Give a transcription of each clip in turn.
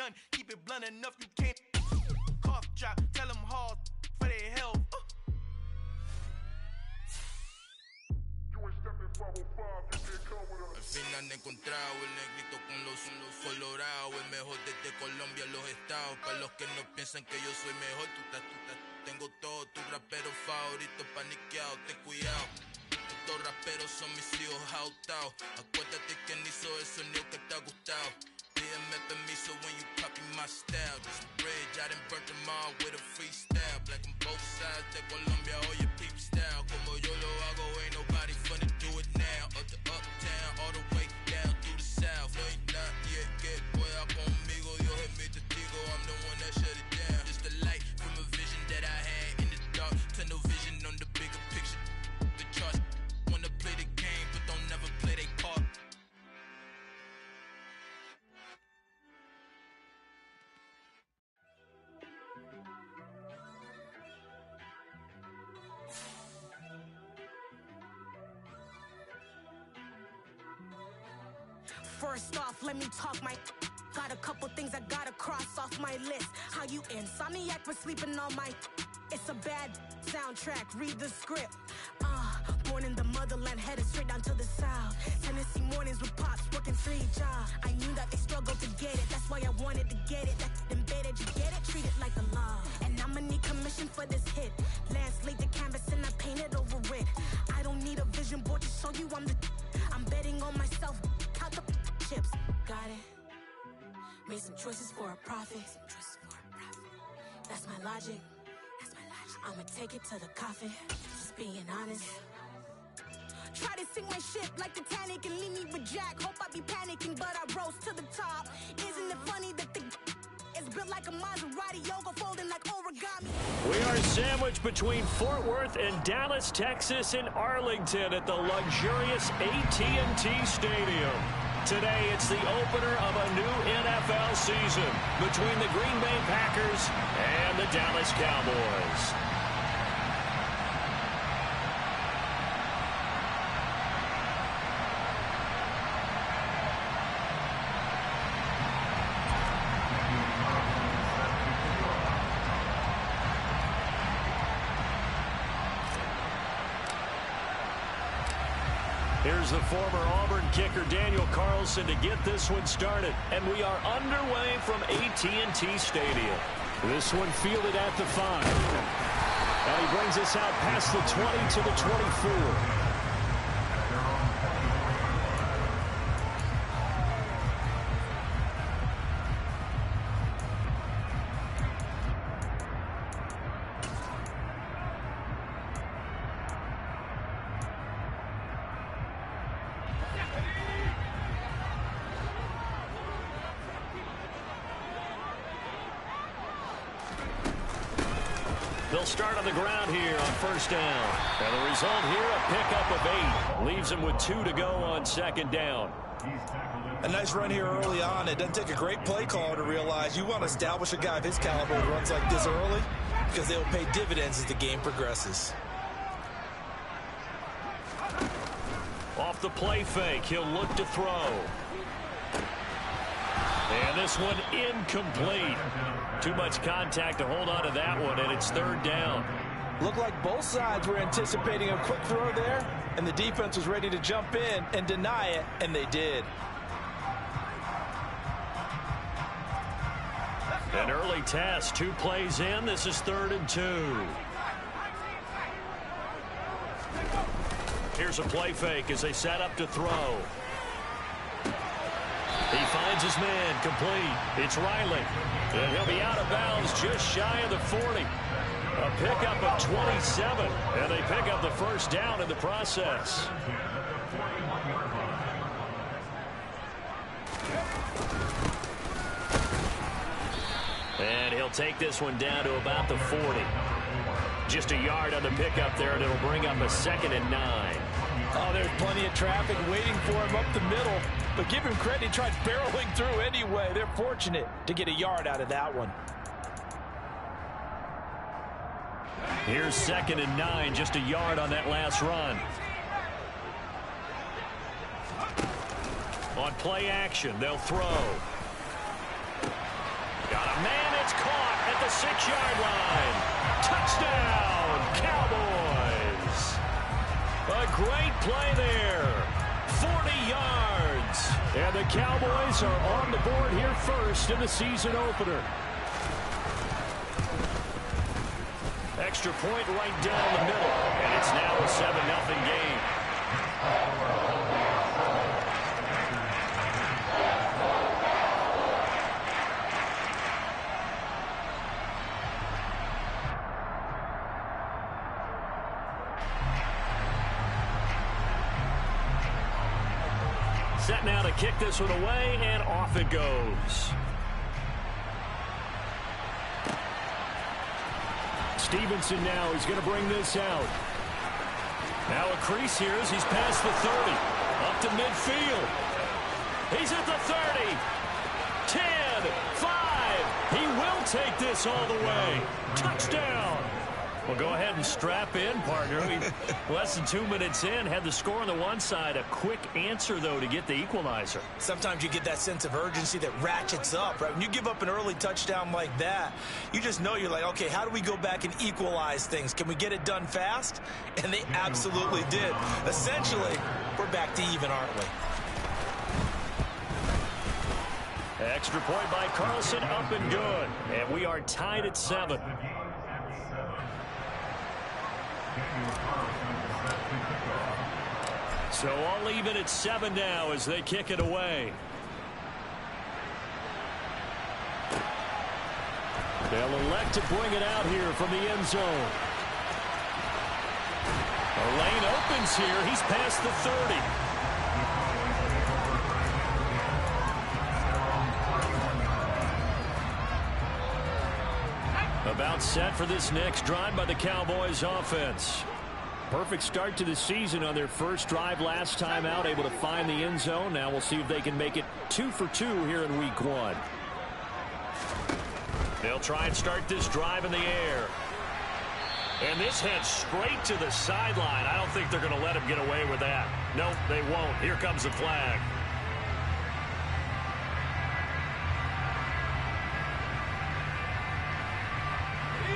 done. Keep it blunt enough, you can't cough drop. Tell them hard for their health. Al fin han encontrado el negrito con los colorados, el mejor desde Colombia, los estados. Para los que no piensan que yo soy mejor, tengo todo, tus raperos favoritos paniqueados, ten cuidado. Estos raperos son mis hijos jautados. Acuérdate que ni hizo el sonido que te ha gustado. Pídeme permiso when you copy my style. This bridge, I done burnt them all with a freestyle. Black on both sides de Colombia, oye peep style. Como yo lo hago, ain't nobody finna do it now. Up to uptown, all the way down through the south. No, ain't not yet, que pueda conmigo. Dios es mi testigo, I'm the one that shut it down. Just the light from a vision that I had in the dark. Tunnel vision on the bigger picture. The charts wanna play the game, but don't never play their part. First off, let me talk my. Got a couple things I gotta cross off my list. How you insomniac for sleeping on my. It's a bad soundtrack, read the script. Born in the motherland, headed straight down to the south. Tennessee mornings with pops, working 3 jobs. I knew that they struggled to get it, that's why I wanted to get it. That embedded, you get it, treat it like a law. And I'ma need commission for this hit. Lance laid the canvas and I painted over it. I don't need a vision board to show you I'm betting on myself, count the chips. Got it. Made some choices for a profit. That's my logic. I'ma take it to the coffin. Just being honest. Try to sink my ship like Titanic and leave me with Jack. Hope I be panicking, but I rose to the top. Isn't it funny that the is built like a Maserati, yoga folding like origami? We are sandwiched between Fort Worth and Dallas, Texas, and Arlington at the luxurious AT&T Stadium. Today, it's the opener of a new NFL season between the Green Bay Packers and the Dallas Cowboys. Here's the former Auburn kicker Daniel Carlson to get this one started. And we are underway from AT&T Stadium. This one fielded at the 5. And he brings us out past the 20 to the 24. They'll start on the ground here on first down. And the result here, a pickup of 8. Leaves them with 2 to go on second down. A nice run here early on. It doesn't take a great play caller to realize you want to establish a guy of his caliber who runs like this early because they'll pay dividends as the game progresses. Off the play fake, he'll look to throw. And this one incomplete. Too much contact to hold on to that one, and it's third down. Looked like both sides were anticipating a quick throw there, and the defense was ready to jump in and deny it, and they did. An early test, 2 plays in. This is 3rd and 2. Here's a play fake as they set up to throw. He finds his man, complete. It's Riley. And he'll be out of bounds just shy of the 40. A pickup of 27. And they pick up the first down in the process. And he'll take this one down to about the 40. Just a yard on the pickup there, and it'll bring up a 2nd and 9. Oh, there's plenty of traffic waiting for him up the middle. But give him credit, he tried barreling through anyway. They're fortunate to get a yard out of that one. Here's 2nd and 9, just a yard on that last run. On play action, they'll throw. the 6-yard line. Touchdown, Cowboys. A great play there. 40 yards. And the Cowboys are on the board here first in the season opener. Extra point right down the middle. And it's now a 7-0 game. Set now to kick this one away, and off it goes. Stevenson now is going to bring this out. Now a crease here as he's past the 30. Up to midfield. He's at the 30. 10, 5. He will take this all the way. Touchdown. Well, go ahead and strap in, partner. Less than 2 minutes in, had the score on the one side. A quick answer, though, to get the equalizer. Sometimes you get that sense of urgency that ratchets up, right? When you give up an early touchdown like that, you just know you're like, okay, how do we go back and equalize things? Can we get it done fast? And they absolutely did. Essentially, we're back to even, aren't we? Extra point by Carlson, up and good. And we are tied at 7. So all even at 7 now as they kick it away. They'll elect to bring it out here from the end zone. The lane opens here. He's past the 30. About set for this next drive by the Cowboys offense. Perfect start to the season on their first drive last time out, able to find the end zone. Now we'll see if they can make it 2 for 2 here in week 1. They'll try and start this drive in the air. And this heads straight to the sideline. I don't think they're going to let him get away with that. Nope, they won't. Here comes the flag.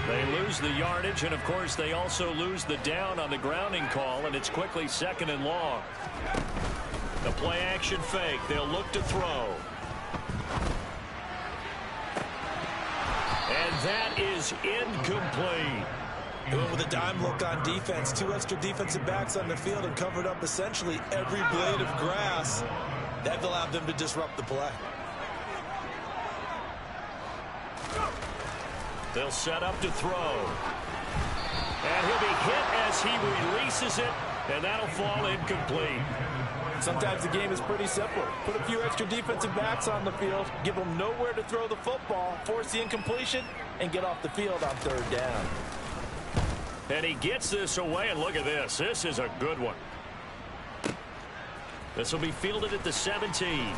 They lose the yardage, and of course they also lose the down on the grounding call, and it's quickly 2nd and long. The play action fake. They'll look to throw. And that is incomplete. Going with a dime look on defense. 2 extra defensive backs on the field and covered up essentially every blade of grass. That allowed them to disrupt the play. They'll set up to throw. And he'll be hit as he releases it, and that'll fall incomplete. Sometimes the game is pretty simple. Put a few extra defensive backs on the field, give them nowhere to throw the football, force the incompletion, and get off the field on 3rd down. And he gets this away, and look at this. This is a good one. This will be fielded at the 17.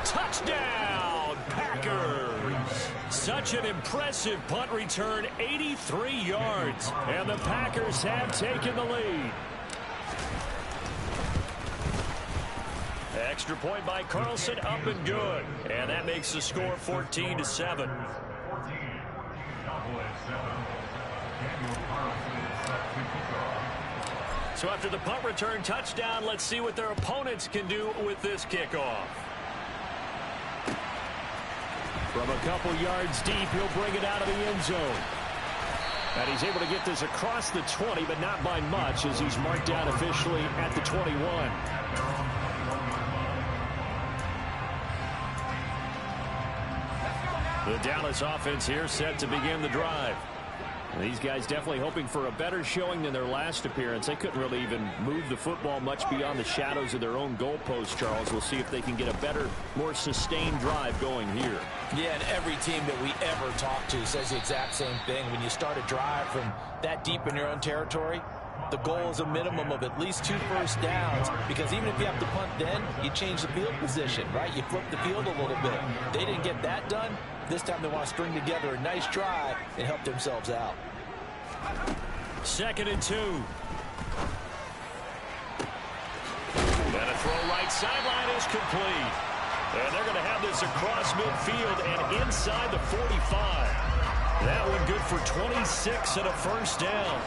Touchdown, Packers. Such an impressive punt return, 83 yards. And the Packers have taken the lead. Extra point by Carlson, up and good. And that makes the score 14-7. So after the punt return touchdown, let's see what their opponents can do with this kickoff. From a couple yards deep, he'll bring it out of the end zone. And he's able to get this across the 20, but not by much, as he's marked down officially at the 21. The Dallas offense here set to begin the drive. And these guys definitely hoping for a better showing than their last appearance. They couldn't really even move the football much beyond the shadows of their own goalpost, Charles. We'll see if they can get a better, more sustained drive going here. Yeah, and every team that we ever talk to says the exact same thing. When you start a drive from that deep in your own territory, the goal is a minimum of at least 2 first downs, because even if you have to punt then, you change the field position, right? You flip the field a little bit. They didn't get that done. This time they want to string together a nice drive and help themselves out. 2nd and 2. And a throw right sideline is complete. And they're going to have this across midfield and inside the 45. That one good for 26 and a first down.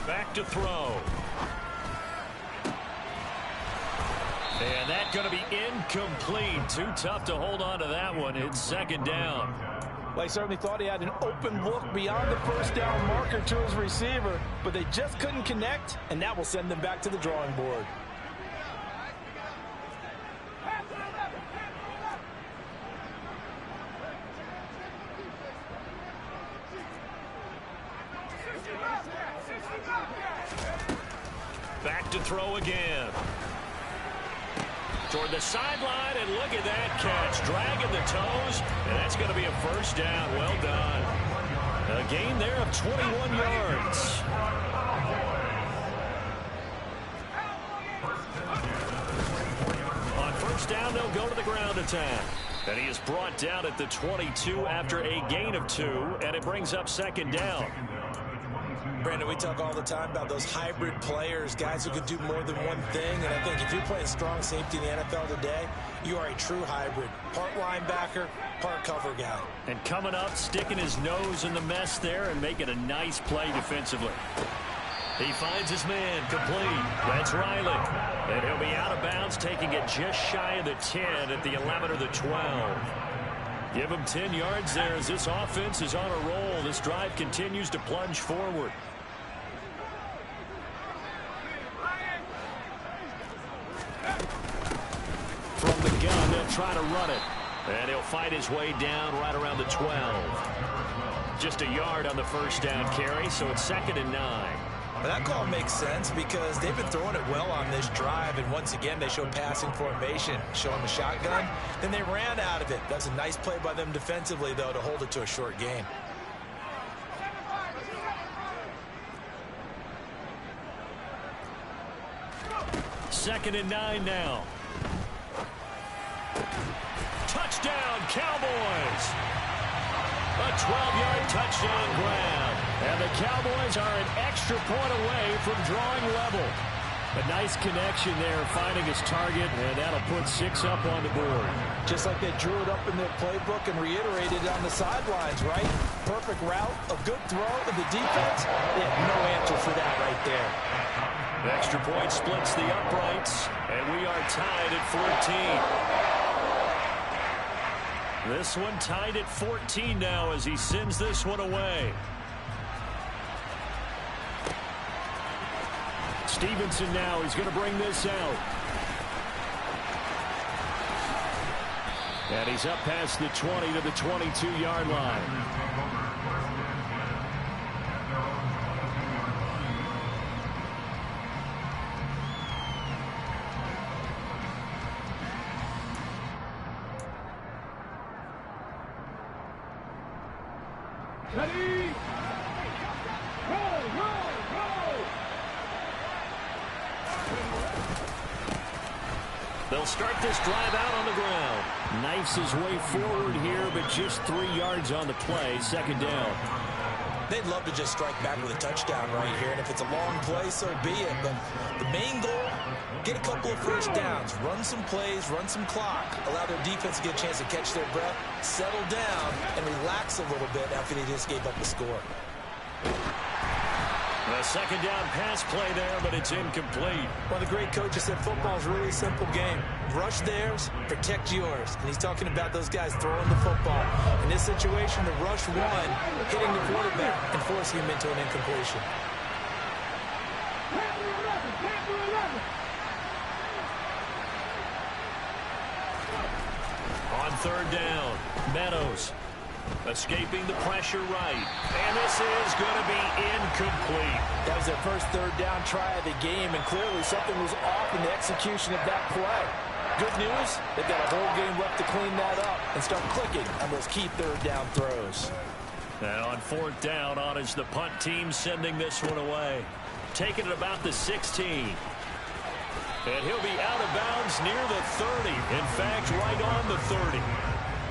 Back to throw. And that's going to be incomplete. Too tough to hold on to that one. It's second down. Well, he certainly thought he had an open look beyond the first down marker to his receiver, but they just couldn't connect, and that will send them back to the drawing board. Back to throw again. Toward the sideline, and look at that catch. Dragging the toes, and that's going to be a first down. Well done. A gain there of 21 yards. On first down, they'll go to the ground attack. And he is brought down at the 22 after a gain of 2, and it brings up second down. Brandon, we talk all the time about those hybrid players, guys who could do more than one thing. And I think if you're playing strong safety in the NFL today, you are a true hybrid. Part linebacker, part cover guy. And coming up, sticking his nose in the mess there and making a nice play defensively. He finds his man, complete. That's Riley. And he'll be out of bounds, taking it just shy of the 10 at the 11 or the 12. Give him 10 yards there as this offense is on a roll. This drive continues to plunge forward. From the gun, they'll try to run it. And he'll fight his way down right around the 12. Just a yard on the first down carry, so it's 2nd and 9. That call makes sense because they've been throwing it well on this drive, and once again they show passing formation, showing the shotgun. Then they ran out of it. That's a nice play by them defensively, though, to hold it to a short game. Second and 9 now. Touchdown, Cowboys! A 12-yard touchdown grab. And the Cowboys are an extra point away from drawing level. A nice connection there, finding his target, and that'll put 6 up on the board. Just like they drew it up in their playbook and reiterated it on the sidelines, right? Perfect route, a good throw to the defense. They have no answer for that right there. The extra point splits the uprights, and we are tied at 14. This one tied at 14 now as he sends this one away. Stevenson now, he's going to bring this out. And he's up past the 20 to the 22-yard line. Ready? Roll, roll, roll! They'll start this drive out on the ground. Knifes his way forward here, but just 3 yards on the play. Second down. They'd love to just strike back with a touchdown right here, and if it's a long play, so be it. But the main goal, get a couple of first downs, run some plays, run some clock, allow their defense to get a chance to catch their breath, settle down, and relax a little bit after they just gave up the score. A second down pass play there, but it's incomplete. Well, the great coach has said football's really a simple game. Rush theirs, protect yours. And he's talking about those guys throwing the football. In this situation, the rush one, hitting the quarterback and forcing him into an incompletion. On third down, Meadows escaping the pressure right. And this is going to be incomplete. That was their first third down try of the game, and clearly something was off in the execution of that play. Good news, they've got a whole game left to clean that up and start clicking on those key third down throws. And on fourth down, on is the punt team sending this one away. Taking it about the 16. And he'll be out of bounds near the 30. In fact, right on the 30.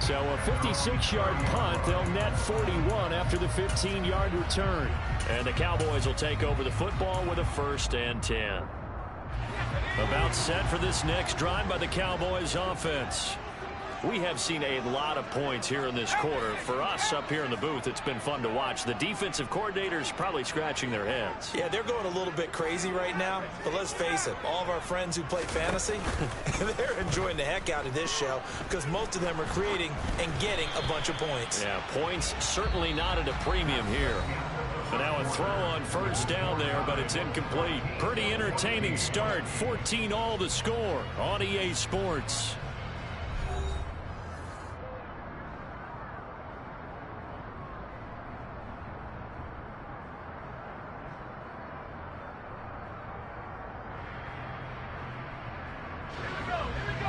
So a 56-yard punt. They'll net 41 after the 15-yard return. And the Cowboys will take over the football with a 1st and 10. About set for this next drive by the Cowboys offense. We have seen a lot of points here in this quarter. For us up here in the booth, it's been fun to watch. The defensive coordinators probably scratching their heads. Yeah, they're going a little bit crazy right now. But let's face it, all of our friends who play fantasy, they're enjoying the heck out of this show because most of them are creating and getting a bunch of points. Yeah, points certainly not at a premium here. But now a throw on 1st down there, but it's incomplete. Pretty entertaining start. 14-all the score on EA Sports.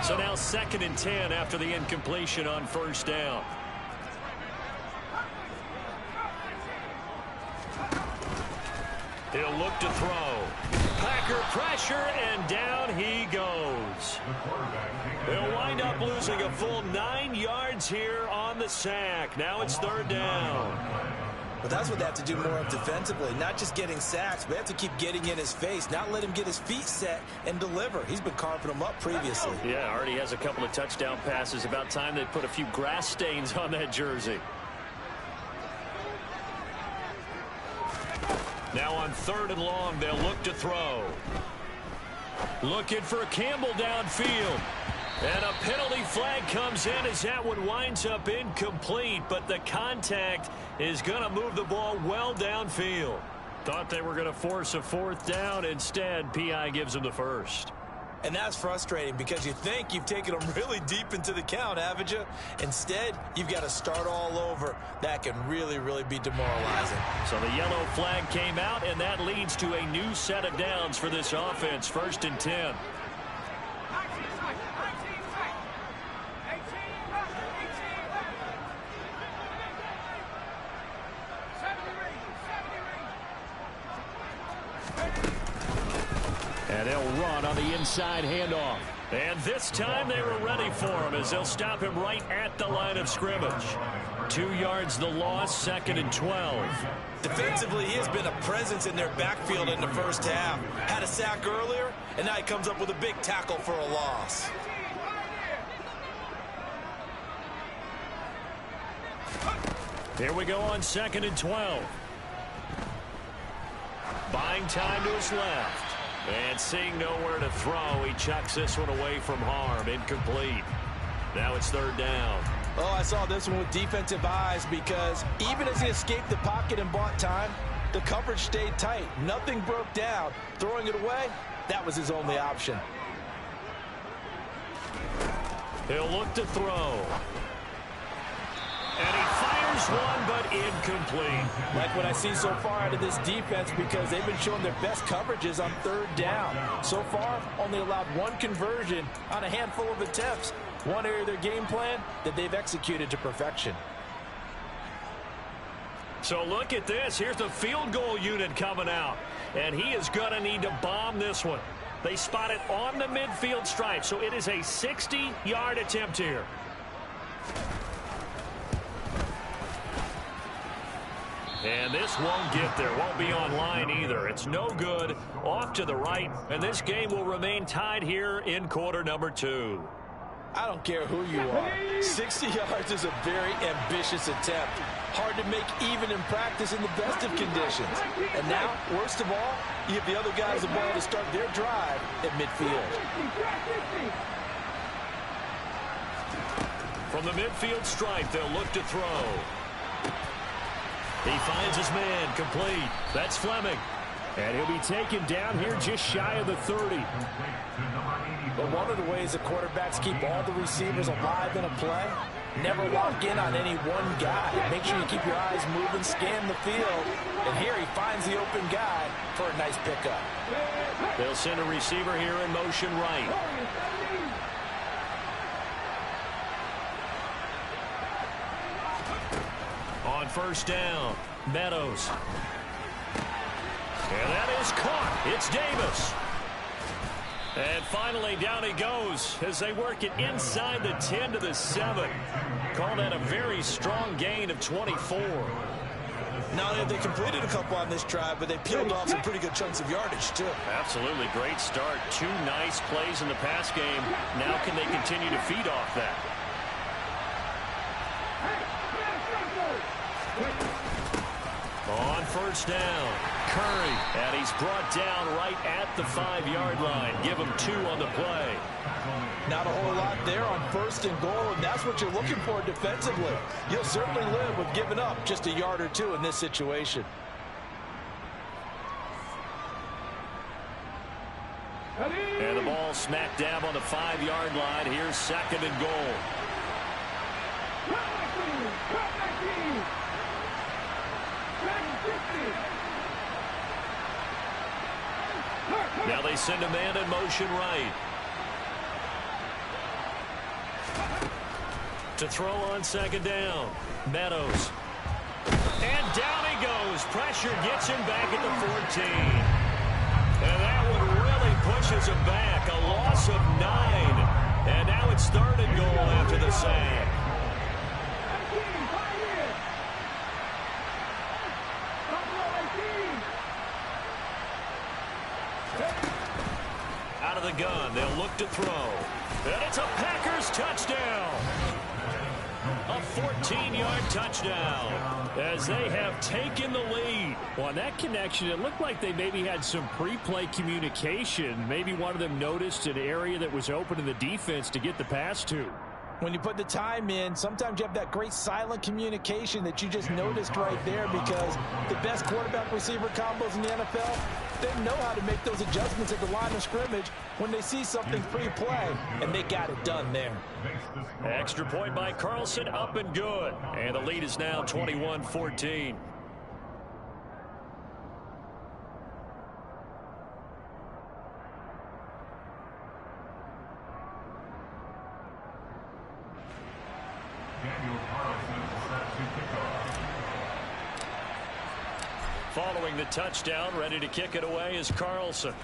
So now 2nd and 10 after the incompletion on 1st down. He'll look to throw. Packer pressure, and down he goes. They'll wind up losing a full 9 yards here on the sack. Now it's 3rd down. But that's what they have to do more of defensively, not just getting sacks, but they have to keep getting in his face, not let him get his feet set and deliver. He's been carving them up previously. Yeah, already has a couple of touchdown passes. About time they put a few grass stains on that jersey. Now on 3rd and long, they'll look to throw. Looking for Campbell downfield. And a penalty flag comes in as that one winds up incomplete, but the contact is going to move the ball well downfield. Thought they were going to force a 4th down. Instead, PI gives them the 1st. And that's frustrating because you think you've taken them really deep into the count, haven't you? Instead, you've got to start all over. That can really, really be demoralizing. So the yellow flag came out, and that leads to a new set of downs for this offense. 1st and 10. And they'll run on the inside handoff. And this time they were ready for him as they'll stop him right at the line of scrimmage. 2 yards the loss, 2nd and 12. Defensively, he has been a presence in their backfield in the 1st half. Had a sack earlier, and now he comes up with a big tackle for a loss. Here we go on 2nd and 12. Buying time to his left. And seeing nowhere to throw, he chucks this one away from harm. Incomplete. Now it's 3rd down. Oh, I saw this one with defensive eyes because even as he escaped the pocket and bought time, the coverage stayed tight. Nothing broke down. Throwing it away, that was his only option. He'll look to throw. And he fires one, but incomplete. Like what I see so far out of this defense because they've been showing their best coverages on 3rd down. So far, only allowed 1 conversion on a handful of attempts. One area of their game plan that they've executed to perfection. So look at this. Here's the field goal unit coming out. And he is going to need to bomb this one. They spot it on the midfield stripe. So it is a 60-yard attempt here. And this won't get there. Won't be online either. It's no good. Off to the right. And this game will remain tied here in quarter number 2. I don't care who you are. 60 yards is a very ambitious attempt. Hard to make even in practice in the best of conditions. And now, worst of all, you give the other guys the ball to start their drive at midfield. From the midfield stripe, they'll look to throw. He finds his man, complete. That's Fleming. And he'll be taken down here just shy of the 30. But one of the ways the quarterbacks keep all the receivers alive in a play, never lock in on any one guy. Make sure you keep your eyes moving, scan the field. And here he finds the open guy for a nice pickup. They'll send a receiver here in motion right. On 1st down, Meadows. And that is caught. It's Davis. And finally, down he goes as they work it inside the 10 to the 7. Call that a very strong gain of 24. Not only have they completed a couple on this drive, but they peeled off some pretty good chunks of yardage, too. Absolutely. Great start. 2 nice plays in the pass game. Now can they continue to feed off that? On first down, Curry, and he's brought down right at the 5-yard line. Give him 2 on the play. Not a whole lot there on first and goal, and that's what you're looking for defensively. You'll certainly live with giving up just a yard or 2 in this situation. And the ball smack dab on the 5-yard line. Here's second and goal. Now they send a man in motion right. To throw on second down. Meadows. And down he goes. Pressure gets him back at the 14. And that one really pushes him back. A loss of 9. And now it's third and goal after the sack. Out of the gun, they'll look to throw. And it's a Packers touchdown. A 14-yard touchdown as they have taken the lead. Well, on that connection, it looked like they maybe had some pre-play communication. Maybe one of them noticed an area that was open in the defense to get the pass to. When you put the time in, sometimes you have that great silent communication that you just noticed right there, because the best quarterback-receiver combos in the NFL, they know how to make those adjustments at the line of scrimmage when they see something pre-play, and they got it done there. Extra point by Carlson, up and good. And the lead is now 21-14. Following the touchdown, ready to kick it away is Carlson.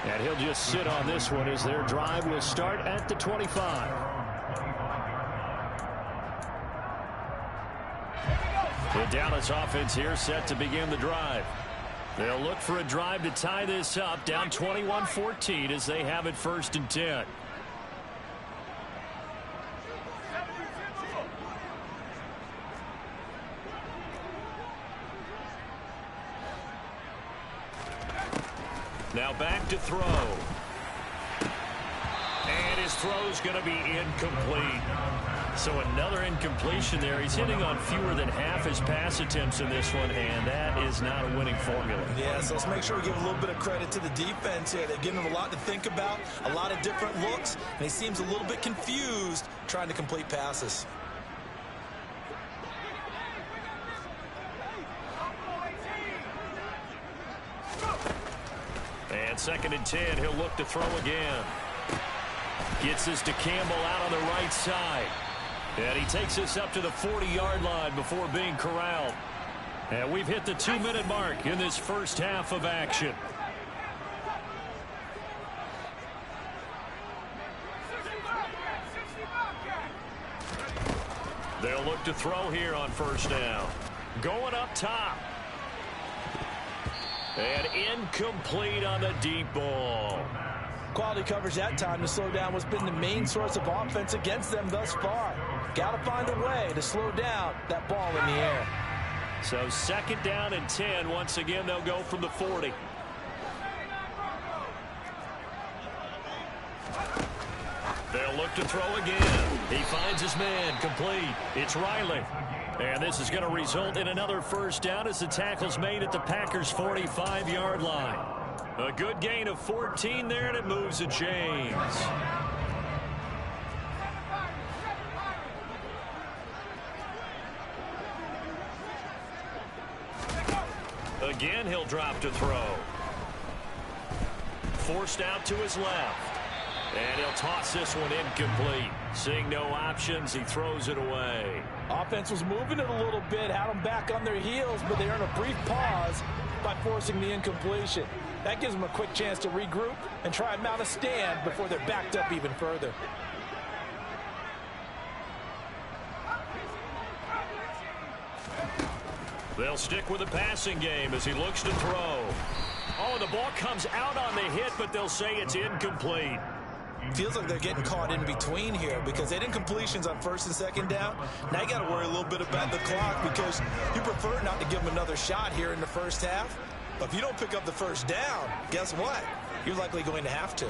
And he'll just sit on this one as their drive will start at the 25. The Dallas offense here set to begin the drive. They'll look for a drive to tie this up, down 21-14 as they have it first and 10. Now back to throw. And his throw's going to be incomplete. So another incompletion there. He's hitting on fewer than half his pass attempts in this one, and that is not a winning formula. Yeah, so let's make sure we give a little bit of credit to the defense here. They're giving him a lot to think about, a lot of different looks, and he seems a little bit confused trying to complete passes. And second and 10, he'll look to throw again. Gets this to Campbell out on the right side. And he takes this up to the 40-yard line before being corralled. And we've hit the 2-minute mark in this first half of action. They'll look to throw here on first down. Going up top. And incomplete on the deep ball. Quality coverage that time to slow down what's been the main source of offense against them thus far. Got to find a way to slow down that ball in the air. So second down and 10. Once again, they'll go from the 40. They'll look to throw again. He finds his man, complete. It's Riley. And this is going to result in another first down as the tackle's made at the Packers' 45-yard line. A good gain of 14 there, and it moves the chains. Again, he'll drop to throw. Forced out to his left. And he'll toss this one incomplete. Seeing no options, he throws it away. Offense was moving it a little bit, had them back on their heels, but they earn a brief pause by forcing the incompletion. That gives them a quick chance to regroup and try and mount a stand before they're backed up even further. They'll stick with the passing game as he looks to throw. Oh, the ball comes out on the hit, but they'll say it's incomplete. Feels like they're getting caught in between here because they did incompletions on first and second down. Now you got to worry a little bit about the clock because you prefer not to give them another shot here in the first half. But if you don't pick up the first down, guess what? You're likely going to have to.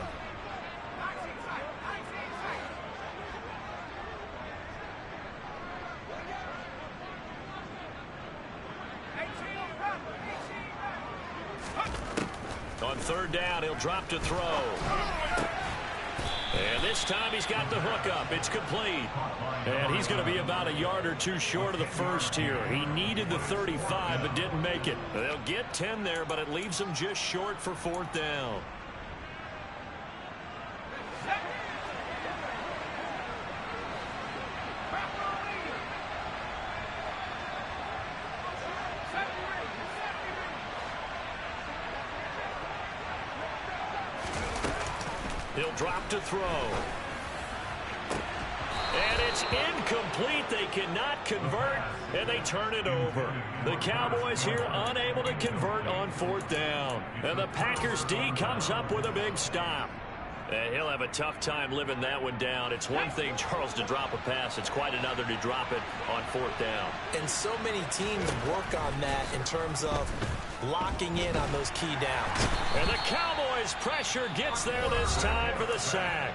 On third down, he'll drop to throw. And this time he's got the hook up. It's complete. And he's going to be about a yard or two short of the first here. He needed the 35 but didn't make it. They'll get 10 there, but it leaves him just short for fourth down. He'll drop to throw. And it's incomplete. They cannot convert, and they turn it over. The Cowboys here unable to convert on fourth down. And the Packers D comes up with a big stop. And he'll have a tough time living that one down. It's one thing, Charles, to drop a pass. It's quite another to drop it on fourth down. And so many teams work on that in terms of locking in on those key downs. And the Cowboys pressure gets there this time for the sack.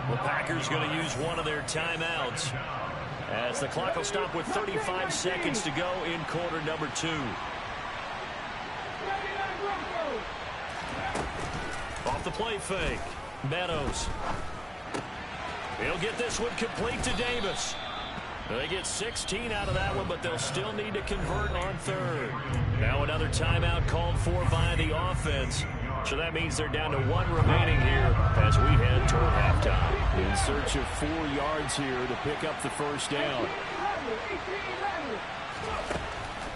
The Packers going to use one of their timeouts as the clock will stop with 35 seconds to go in quarter number 2. Off the play fake. Meadows. He'll get this one complete to Davis. They get 16 out of that one, but they'll still need to convert on third. Now another timeout called for by the offense. So that means they're down to 1 remaining here as we head toward halftime. In search of 4 yards here to pick up the first down.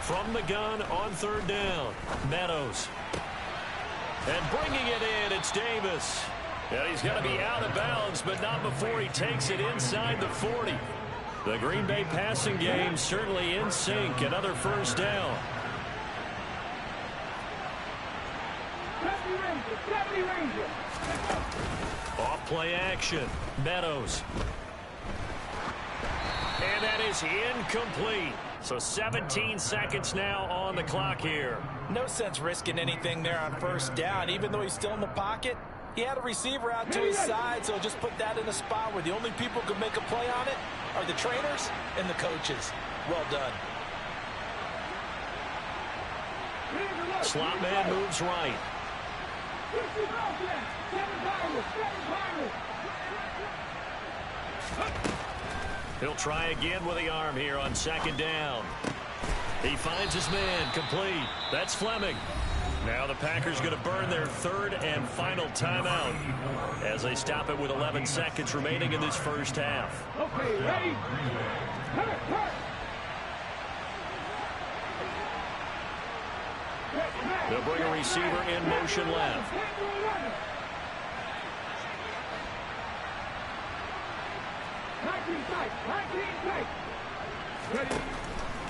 From the gun on third down, Meadows. And bringing it in, it's Davis. And he's going to be out of bounds, but not before he takes it inside the 40. The Green Bay passing game certainly in sync. Another first down. Off play action. Meadows. And that is incomplete. So 17 seconds now on the clock here. No sense risking anything there on first down. Even though he's still in the pocket, he had a receiver out to his side, so just put that in a spot where the only people who can make a play on it are the trainers and the coaches. Well done. Slot man moves right. He'll try again with the arm here on second down. He finds his man complete. That's Fleming. Now the Packers going to burn their third and final timeout as they stop it with 11 seconds remaining in this first half. Okay, ready? They'll bring a receiver in motion left.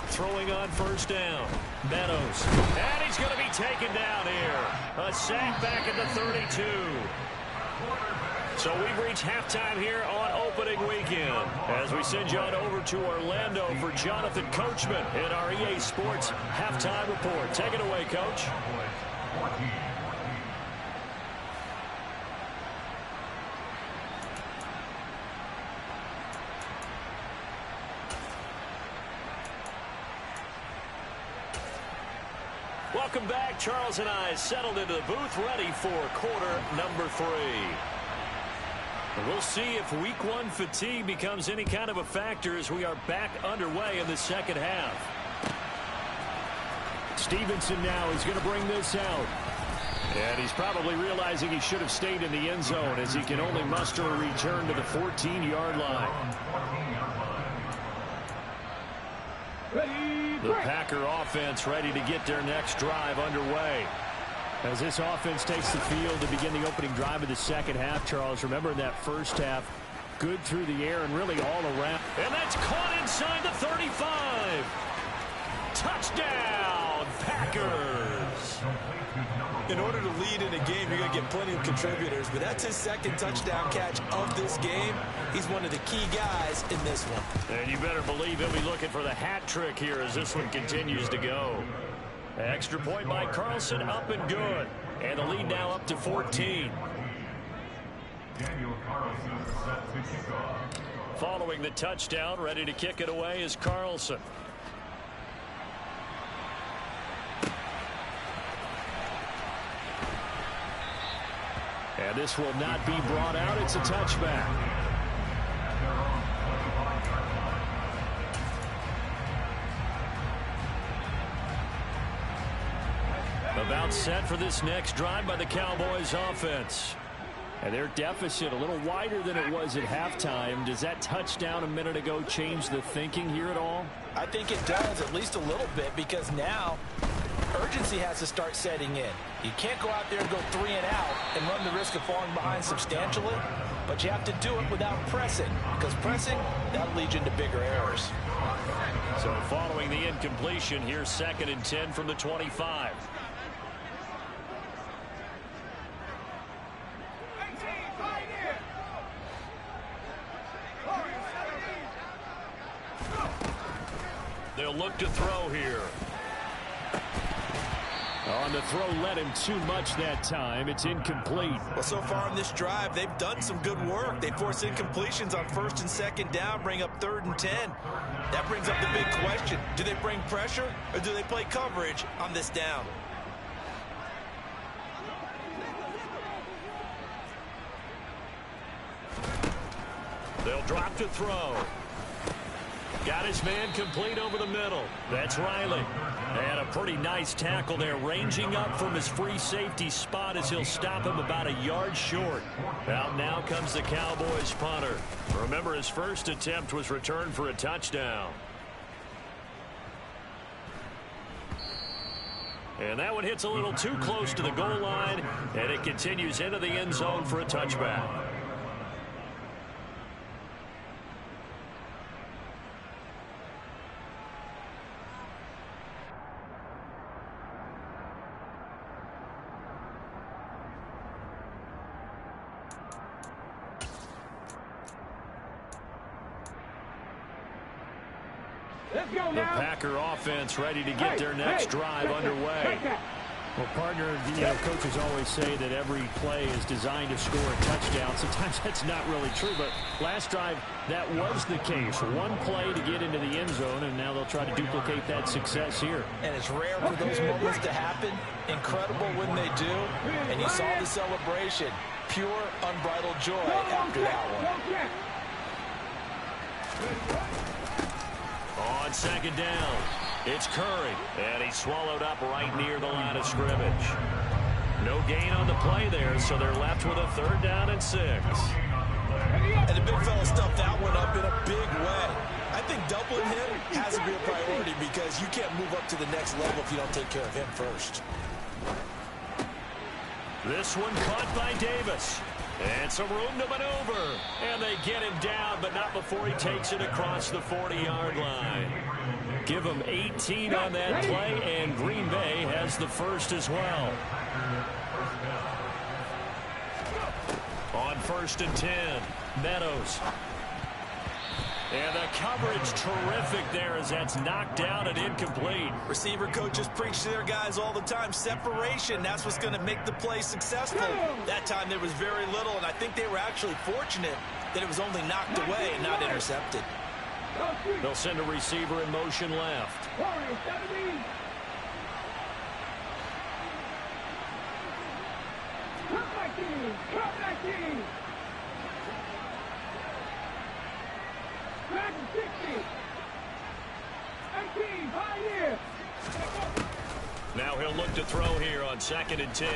Throwing on first down. Meadows. And he's going to be taken down here. A sack back at the 32. So we've reached halftime here on opening weekend as we send you on over to Orlando for Jonathan Coachman in our EA Sports halftime report. Take it away, Coach. Welcome back. Charles and I settled into the booth ready for quarter number 3. We'll see if week 1 fatigue becomes any kind of a factor as we are back underway in the second half. Stevenson now is going to bring this out. And he's probably realizing he should have stayed in the end zone as he can only muster a return to the 14-yard line. The Packer offense ready to get their next drive underway. As this offense takes the field to begin the opening drive of the second half, Charles, remember in that first half, good through the air and really all around. And that's caught inside the 35. Touchdown, Packers. In order to lead in a game, you're going to get plenty of contributors, but that's his second touchdown catch of this game. He's one of the key guys in this one. And you better believe he'll be looking for the hat trick here as this one continues to go. Extra point by Carlson, up and good. And the lead now up to 14. Following the touchdown, ready to kick it away is Carlson. And this will not be brought out. It's a touchback. About set for this next drive by the Cowboys offense. And their deficit a little wider than it was at halftime. Does that touchdown a minute ago change the thinking here at all? I think it does, at least a little bit, because now urgency has to start setting in. You can't go out there and go 3 and out and run the risk of falling behind substantially, but you have to do it without pressing, because pressing, that leads you into bigger errors. So following the incompletion, here's 2nd and 10 from the 25. They'll look to throw here. On the throw, led him too much that time. It's incomplete. Well, so far in this drive, they've done some good work. They force incompletions on 1st and 2nd down, bring up 3rd and 10. That brings up the big question. Do they bring pressure or do they play coverage on this down? They'll drop to throw. Got his man complete over the middle. That's Riley. And a pretty nice tackle there, ranging up from his free safety spot as he'll stop him about a yard short. Out now comes the Cowboys punter. Remember, his first attempt was returned for a touchdown. And that one hits a little too close to the goal line, and it continues into the end zone for a touchback. The Packer offense ready to get their next drive underway. Well, partner, coaches always say that every play is designed to score a touchdown. Sometimes that's not really true, but last drive, that was the case. One play to get into the end zone, and now they'll try to duplicate that success here. And it's rare for those moments to happen. Incredible when they do. And you saw the celebration. Pure, unbridled joy after that one. On 2nd down, it's Curry, and he's swallowed up right near the line of scrimmage. No gain on the play there, so they're left with a 3rd down and 6. And the big fella stuffed that one up in a big way. I think doubling him has to be a priority because you can't move up to the next level if you don't take care of him first. This one caught by Davis. And some room to maneuver. And they get him down, but not before he takes it across the 40-yard line. Give him 18 on that play, and Green Bay has the first as well. On 1st and 10, Meadows. And the coverage terrific there as that's knocked out and incomplete. Receiver coaches preach to their guys all the time. Separation, that's what's going to make the play successful. That time there was very little, and I think they were actually fortunate that it was only knocked away and not intercepted. They'll send a receiver in motion left. Now he'll look to throw here on 2nd and 10.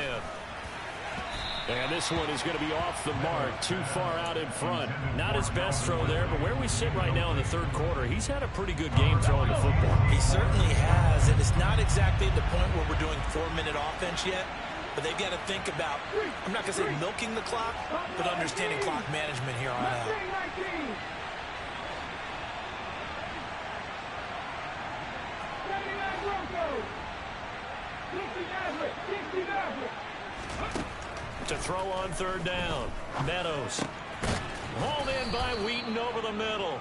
And this one is going to be off the mark, too far out in front. Not his best throw there, but where we sit right now in the 3rd quarter, he's had a pretty good game throwing the football. He certainly has, and it's not exactly at the point where we're doing 4-minute offense yet. But they've got to think about, I'm not going to say milking the clock, but understanding clock management here on out. To throw on third down. Meadows. Hauled in by Wheaton over the middle.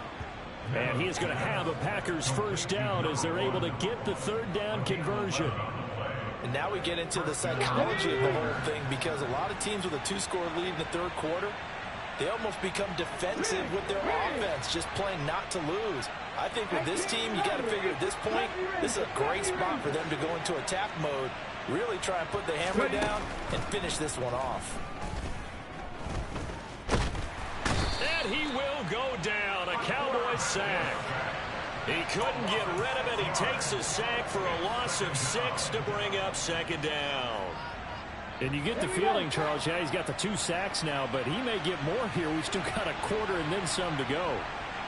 And he is going to have a Packers first down as they're able to get the third down conversion. And now we get into the psychology of the whole thing, because a lot of teams with a two-score lead in the third quarter, they almost become defensive with their offense, just playing not to lose. I think with this team, you got to figure at this point, this is a great spot for them to go into attack mode, really try and put the hammer down and finish this one off. And he will go down, a Cowboys sack. He couldn't get rid of it. He takes a sack for a loss of 6 to bring up second down. And you get the feeling, Charles, yeah, he's got the 2 sacks now, but he may get more here. We've still got a quarter and then some to go.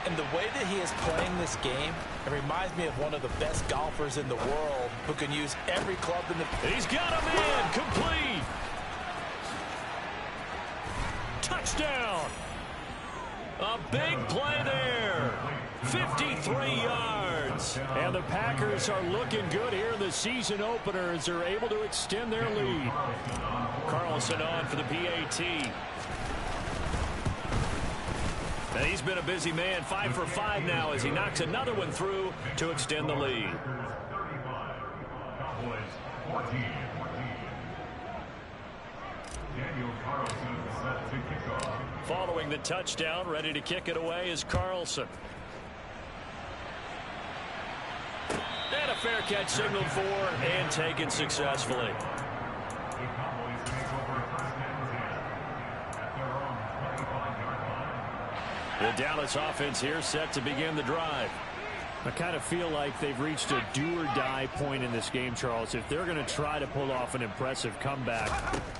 And the way that he is playing this game, it reminds me of one of the best golfers in the world who can use every club in the... He's got him in, complete. Touchdown. A big play there. 53 yards. And the Packers are looking good here in the season opener as they're able to extend their lead. Carlson on for the PAT. And he's been a busy man, 5 for 5 now as he knocks another one through to extend the lead. Following the touchdown, ready to kick it away is Carlson. And a fair catch signaled for and taken successfully. The Dallas offense here set to begin the drive. I kind of feel like they've reached a do-or-die point in this game, Charles. If they're going to try to pull off an impressive comeback,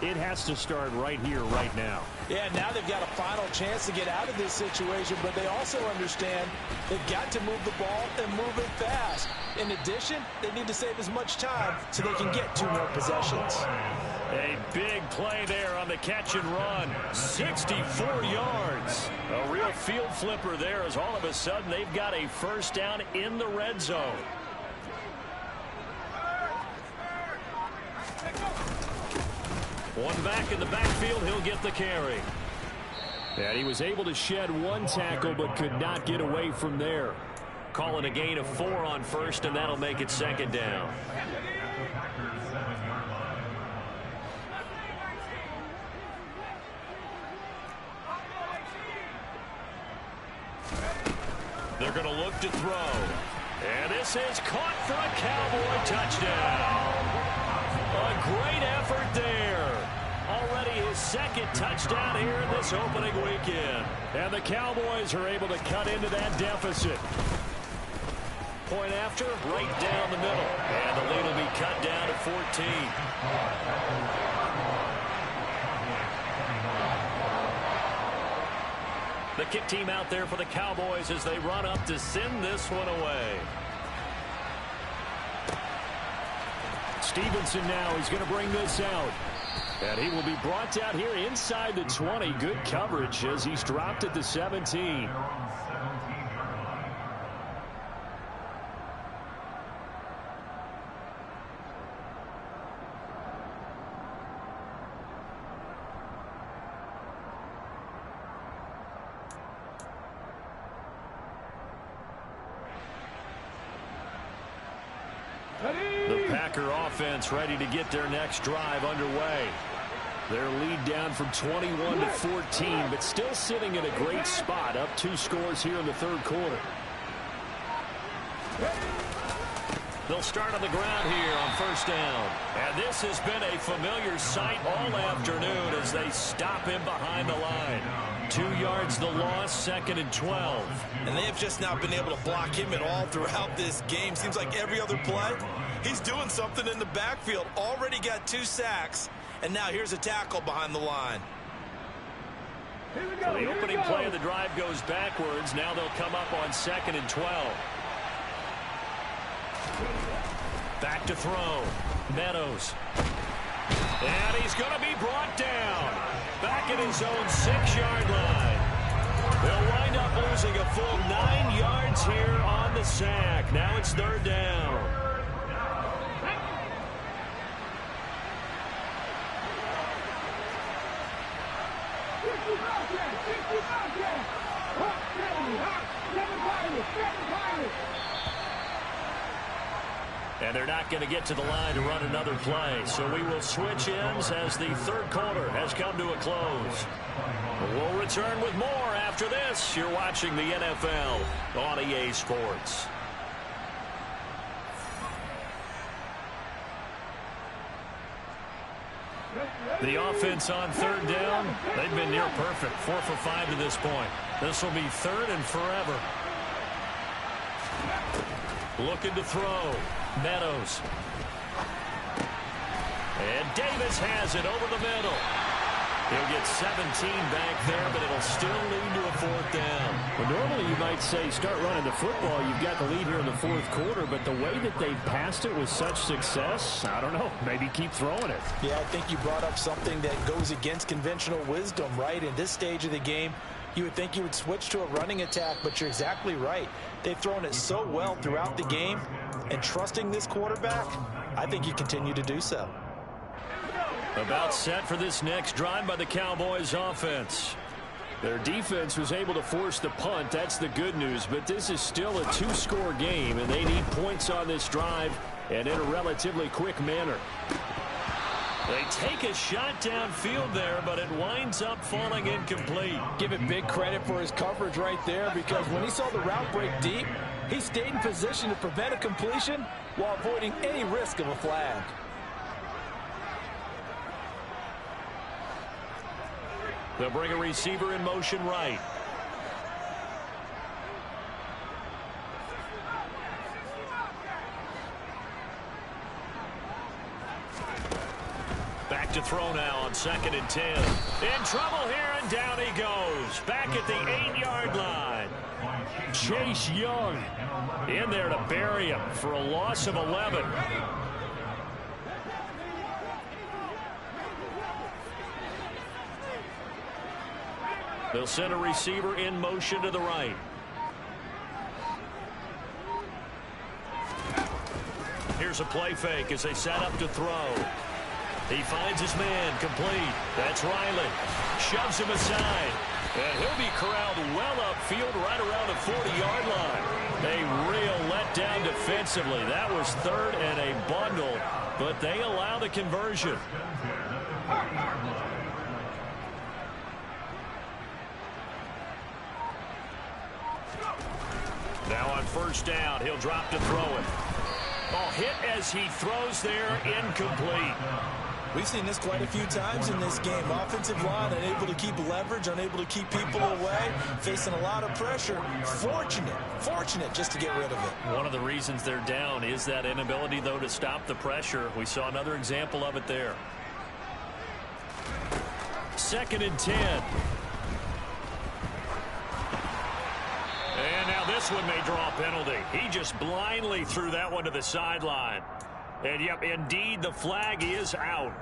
it has to start right here, right now. Yeah, now they've got a final chance to get out of this situation, but they also understand they've got to move the ball and move it fast. In addition, they need to save as much time so they can get 2 more possessions. A big play there on the catch and run. 64 yards. A real field flipper there as all of a sudden they've got a first down in the red zone. One back in the backfield, he'll get the carry. And he was able to shed 1 tackle but could not get away from there. Calling a gain of 4 on first, and that'll make it second down. They're going to look to throw. And this is caught for a Cowboy touchdown. A great effort there. Already his second touchdown here in this opening weekend. And the Cowboys are able to cut into that deficit. Point after, right down the middle. And the lead will be cut down to 14. The kick team out there for the Cowboys as they run up to send this one away. Stevenson now is going to bring this out. And he will be brought down here inside the 20. Good coverage as he's dropped at the 17. The Packer offense ready to get their next drive underway. Their lead down from 21 to 14, but still sitting in a great spot, up 2 scores here in the third quarter. They'll start on the ground here on first down. And this has been a familiar sight all afternoon as they stop him behind the line. 2 yards the loss, 2nd and 12. And they have just not been able to block him at all throughout this game. Seems like every other play, he's doing something in the backfield. Already got 2 sacks, and now here's a tackle behind the line. So the opening play of the drive goes backwards. Now they'll come up on 2nd and 12. Back to throw. Meadows. And he's going to be brought down. Back at his own 6-yard line. They'll wind up losing a full 9 yards here on the sack. Now it's 3rd down. And they're not going to get to the line to run another play. So we will switch ends as the 3rd quarter has come to a close. We'll return with more after this. You're watching the NFL on EA Sports. The offense on 3rd down, they've been near perfect. 4 for 5 to this point. This will be 3rd and forever. Looking to throw. Meadows. And Davis has it over the middle. He'll get 17 back there, but it'll still lead to a 4th down. Well, normally you might say start running the football. You've got the lead here in the 4th quarter, but the way that they've passed it with such success, I don't know, maybe keep throwing it. Yeah, I think you brought up something that goes against conventional wisdom, right? In this stage of the game, you would think you would switch to a running attack, but you're exactly right. They've thrown it so well throughout the game, and trusting this quarterback, I think you continue to do so. About set for this next drive by the Cowboys offense. Their defense was able to force the punt. That's the good news, but this is still a 2-score game, and they need points on this drive and in a relatively quick manner. They take a shot downfield there, but it winds up falling incomplete. Give it big credit for his coverage right there, because when he saw the route break deep, he stayed in position to prevent a completion while avoiding any risk of a flag. They'll bring a receiver in motion right. Back to throw now on 2nd and 10. In trouble here, and down he goes. Back at the 8-yard line. Chase Young in there to bury him for a loss of 11. They'll send a receiver in motion to the right. Here's a play fake as they set up to throw. He finds his man, complete. That's Riley. Shoves him aside. And he'll be corralled well upfield right around the 40-yard line. A real letdown defensively. That was 3rd and a bundle, but they allow the conversion. Now on 1st down, he'll drop to throw it. Oh, hit as he throws there, incomplete. We've seen this quite a few times in this game. Offensive line unable to keep leverage, unable to keep people away, facing a lot of pressure. Fortunate just to get rid of it. One of the reasons they're down is that inability, though, to stop the pressure. We saw another example of it there. 2nd and 10. And now this one may draw a penalty. He just blindly threw that one to the sideline. And, yep, indeed, the flag is out.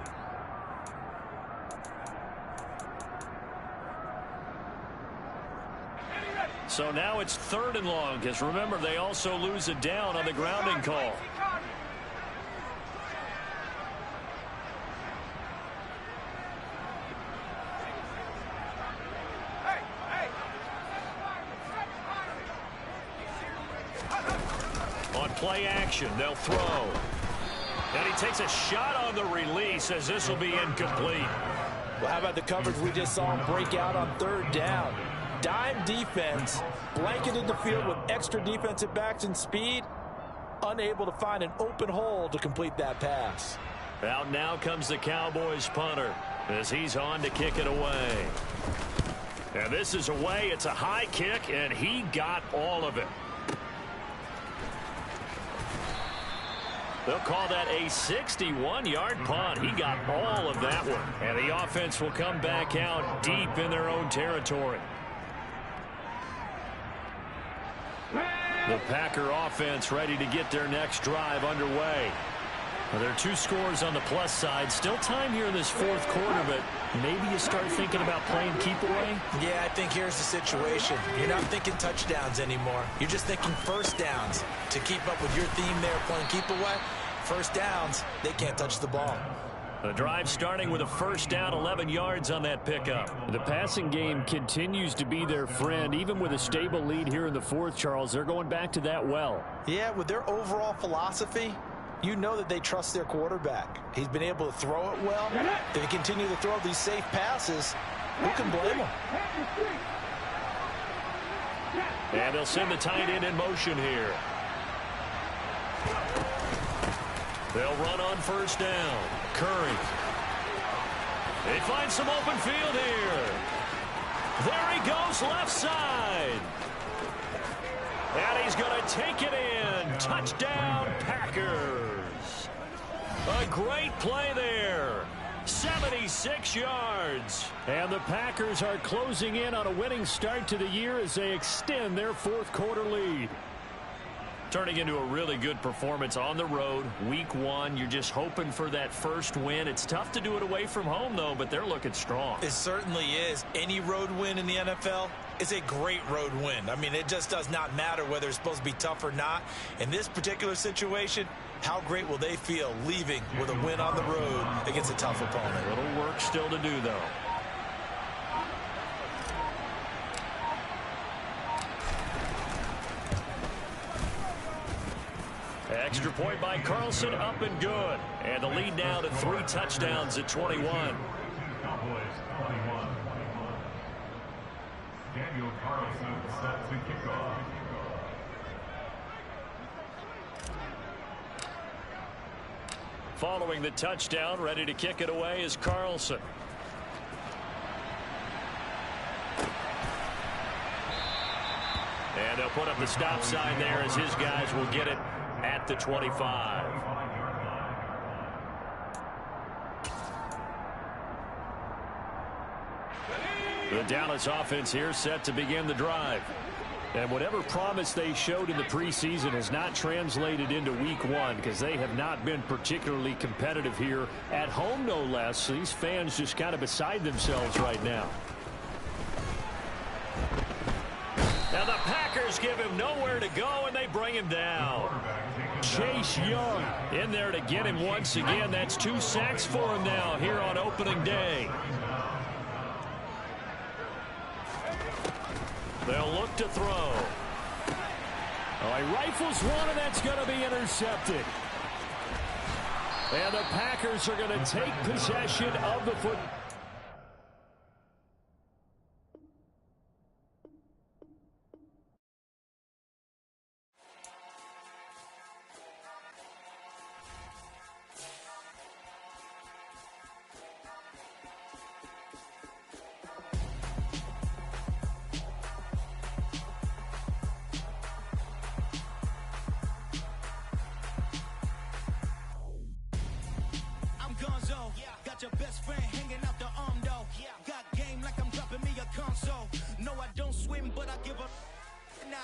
So now it's 3rd and long, because remember, they also lose it down on the grounding call. On play action, they'll throw. And he takes a shot on the release as this will be incomplete. Well, how about the coverage we just saw him break out on 3rd down? Dime defense, blanketed the field with extra defensive backs and speed, unable to find an open hole to complete that pass. Out now comes the Cowboys punter as he's on to kick it away. And this is away. It's a high kick, and he got all of it. They'll call that a 61-yard punt. He got all of that one. And the offense will come back out deep in their own territory. The Packer offense ready to get their next drive underway. Well, there are 2 scores on the plus side. Still time here in this fourth quarter, but maybe you start thinking about playing keep away? Yeah, I think here's the situation. You're not thinking touchdowns anymore. You're just thinking first downs. To keep up with your theme there, playing keep away, first downs, they can't touch the ball. The drive starting with a first down, 11 yards on that pickup. The passing game continues to be their friend. Even with a stable lead here in the fourth, Charles, they're going back to that well. Yeah, with their overall philosophy, you know that they trust their quarterback. He's been able to throw it well. If they continue to throw these safe passes, who can blame them? And they'll send the tight end in motion here. They'll run on first down. Curry. They find some open field here. There he goes, left side. And he's going to take it in. Touchdown, Packers. A great play there. 76 yards. And the Packers are closing in on a winning start to the year as they extend their fourth quarter lead. Turning into a really good performance on the road. Week 1, you're just hoping for that first win. It's tough to do it away from home, though, but they're looking strong. It certainly is. Any road win in the NFL is a great road win. I mean, it just does not matter whether it's supposed to be tough or not. In this particular situation, how great will they feel leaving with a win on the road against a tough opponent? A little work still to do, though. Extra point by Carlson, up and good. And the lead now to 3 touchdowns at 21. Daniel Carlson set to kick off. Following the touchdown, ready to kick it away is Carlson. And they'll put up the stop sign there as his guys will get it at the 25. The Dallas offense here set to begin the drive. And whatever promise they showed in the preseason has not translated into week 1 because they have not been particularly competitive here at home, no less. These fans just kind of beside themselves right now. Now the Packers give him nowhere to go, and they bring him down. Chase Young in there to get him once again. That's 2 sacks for him now here on opening day. They'll look to throw. Oh, he rifles one, and that's going to be intercepted. And the Packers are going to take possession of the football. Got your best friend hanging out the arm though. Got game like I'm dropping me a console. No, I don't swim, but I give up. Now